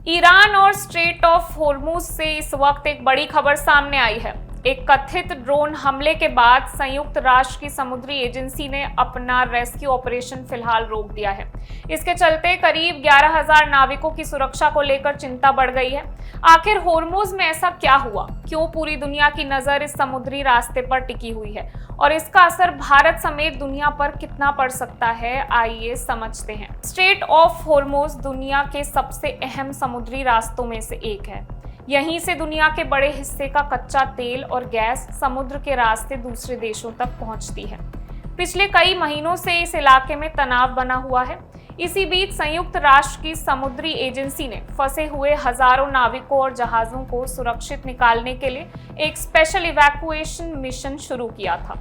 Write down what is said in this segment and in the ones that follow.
Iran और straight of Hormuz से इस वक्त एक बड़ी खबर सामने आई है। एक कथित ड्रोन हमले के बाद संयुक्त राष्ट्र की समुद्री एजेंसी ने अपना रेस्क्यू ऑपरेशन फिलहाल रोक दिया है। इसके चलते करीब 11,000 नाविकों की सुरक्षा को लेकर चिंता बढ़ गई है। आखिर होर्मुज में ऐसा क्या हुआ? क्यों पूरी दुनिया की नजर इस समुद्री रास्ते पर टिकी हुई है और इसका असर भारत समेत दुनिया पर कितना पड़ सकता है? आइए समझते हैं। स्ट्रेट ऑफ होर्मुज दुनिया के सबसे अहम समुद्री रास्तों में से एक है। यहीं से दुनिया के बड़े हिस्से का कच्चा तेल और गैस समुद्र के रास्ते दूसरे देशों तक पहुंचती है। पिछले कई महीनों से इस इलाके में तनाव बना हुआ है। इसी बीच संयुक्त राष्ट्र की समुद्री एजेंसी ने फंसे हुए हजारों नाविकों और जहाजों को सुरक्षित निकालने के लिए एक स्पेशल इवैक्यूएशन मिशन शुरू किया था।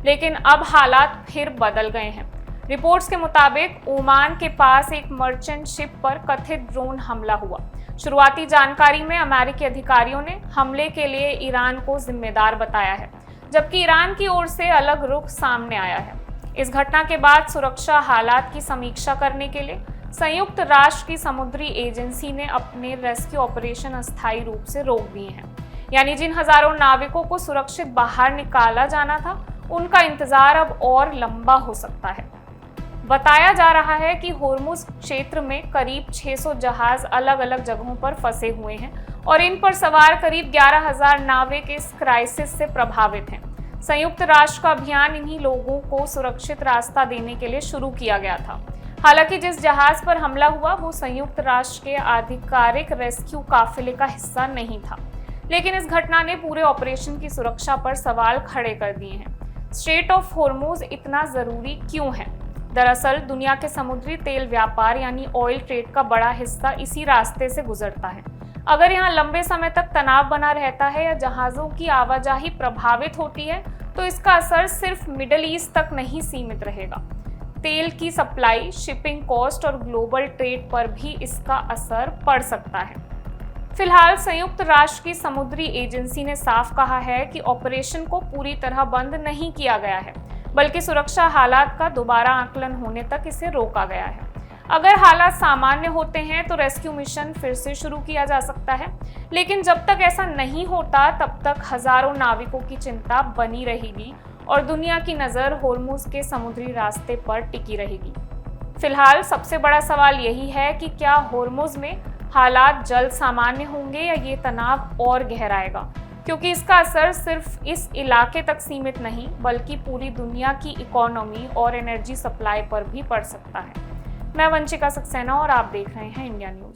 लेकिन अब हालात फिर बदल गए हैं। रिपोर्ट्स के मुताबिक ओमान के पास एक मर्चेंट शिप पर कथित ड्रोन हमला हुआ। शुरुआती जानकारी में अमेरिकी अधिकारियों ने हमले के लिए ईरान को जिम्मेदार बताया है, जबकि ईरान की ओर से अलग रुख सामने आया है। इस घटना के बाद सुरक्षा हालात की समीक्षा करने के लिए संयुक्त राष्ट्र की समुद्री एजेंसी ने अपने रेस्क्यू ऑपरेशन अस्थायी रूप से रोक दिए हैं। यानी जिन हजारों नाविकों को सुरक्षित बाहर निकाला जाना था, उनका इंतजार अब और लंबा हो सकता है। बताया जा रहा है कि होर्मुज क्षेत्र में करीब 600 जहाज अलग अलग जगहों पर फंसे हुए हैं और इन पर सवार करीब 11,000 नाविक इस क्राइसिस से प्रभावित हैं। संयुक्त राष्ट्र का अभियान इन्हीं लोगों को सुरक्षित रास्ता देने के लिए शुरू किया गया था। हालांकि जिस जहाज पर हमला हुआ वो संयुक्त राष्ट्र के आधिकारिक रेस्क्यू काफिले का हिस्सा नहीं था, लेकिन इस घटना ने पूरे ऑपरेशन की सुरक्षा पर सवाल खड़े कर दिए हैं। स्ट्रेट ऑफ होर्मुज इतना जरूरी क्यों है? दरअसल दुनिया के समुद्री तेल व्यापार यानी ऑयल ट्रेड का बड़ा हिस्सा इसी रास्ते से गुजरता है। अगर यहाँ लंबे समय तक तनाव बना रहता है या जहाज़ों की आवाजाही प्रभावित होती है, तो इसका असर सिर्फ मिडिल ईस्ट तक नहीं सीमित रहेगा। तेल की सप्लाई, शिपिंग कॉस्ट और ग्लोबल ट्रेड पर भी इसका असर पड़ सकता है। फिलहाल संयुक्त राष्ट्र की समुद्री एजेंसी ने साफ कहा है कि ऑपरेशन को पूरी तरह बंद नहीं किया गया है, बल्कि सुरक्षा हालात का दोबारा आकलन होने तक इसे रोका गया है। अगर हालात सामान्य होते हैं तो रेस्क्यू मिशन फिर से शुरू किया जा सकता है, लेकिन जब तक ऐसा नहीं होता तब तक हजारों नाविकों की चिंता बनी रहेगी और दुनिया की नज़र होर्मुज के समुद्री रास्ते पर टिकी रहेगी। फिलहाल सबसे बड़ा सवाल यही है कि क्या होर्मुज में हालात जल्द सामान्य होंगे या ये तनाव और गहराएगा, क्योंकि इसका असर सिर्फ इस इलाके तक सीमित नहीं बल्कि पूरी दुनिया की इकोनॉमी और एनर्जी सप्लाई पर भी पड़ सकता है। मैं वंशिका सक्सेना और आप देख रहे हैं इंडिया न्यूज़।